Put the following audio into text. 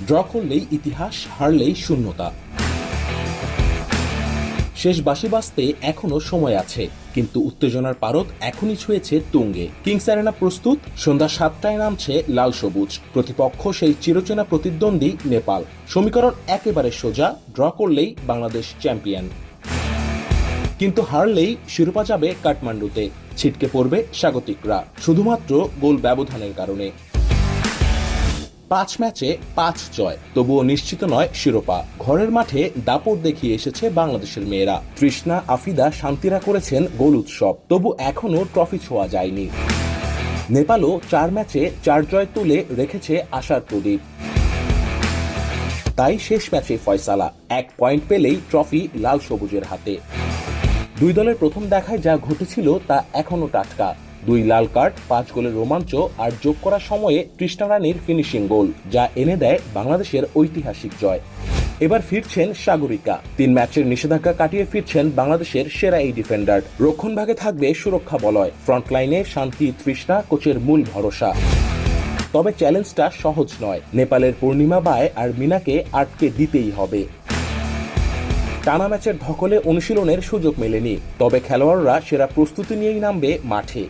Draw করলেই ইতিহাস, হারলেই শূন্যতা। শেষ বাঁশি বাজতে এখনো সময় আছে, কিন্তু উত্তেজনার পারদ এখনই ছুঁয়েছে তুঙ্গে। কিংস অ্যারেনা প্রস্তুত, সন্ধ্যা 7টায় নামছে লাল সবুজ। প্রতিপক্ষ সেই চিরচেনা প্রতিদ্বন্দ্বী নেপাল। সমীকরণ একেবারে সোজা, ড্র করলেই বাংলাদেশ চ্যাম্পিয়ন। কিন্তু হারলেই শিরোপা যাবে কাঠমান্ডুতে, ছিটকে পড়বে স্বাগতিকরা শুধুমাত্র গোল ব্যবধানের কারণে। 5 ম্যাচে 5 জয়, তবুও নিশ্চিত নয় শিরোপা। ঘরের মাঠে দাপট দেখিয়ে এসেছে বাংলাদেশের মেয়েরা। তৃষ্ণা, আফিদা, শান্তিরা করেছেন গোল উৎসব, তবু এখনও ট্রফি ছোঁয়া যায়নি। নেপালও 4 ম্যাচে 4 জয় তুলে রেখেছে আশার প্রদীপ। তাই শেষ ম্যাচে ফয়সালা, 1 পয়েন্ট পেলেই ট্রফি লাল সবুজের হাতে। দুই দলের প্রথম দেখায় যা ঘটেছিল তা এখনো টাটকা। 2 লাল কার্ড, 5 গোলের রোমাঞ্চ আর যোগ করা সময়ে তৃষ্ণা রানীর ফিনিশিং গোল, যা এনে দেয় বাংলাদেশের ঐতিহাসিক জয়। এবার ফিরছেন সাগরিকা। 3 ম্যাচের নিষেধাজ্ঞা কাটিয়ে ফিরছেন বাংলাদেশের সেরা এই ডিফেন্ডার। রক্ষণভাগে থাকবে সুরক্ষা বলয়, ফ্রন্টলাইনে শান্তি, তৃষ্ণা কোচের মূল ভরসা। তবে চ্যালেঞ্জটা সহজ নয়। নেপালের পূর্ণিমা বায় আর মিনাকে আটকে দিতেই হবে। টানা ম্যাচের ধকলে অনুশীলনের সুযোগ মেলেনি, তবে খেলোয়াড়রা সেরা প্রস্তুতি নিয়েই নামবে মাঠে।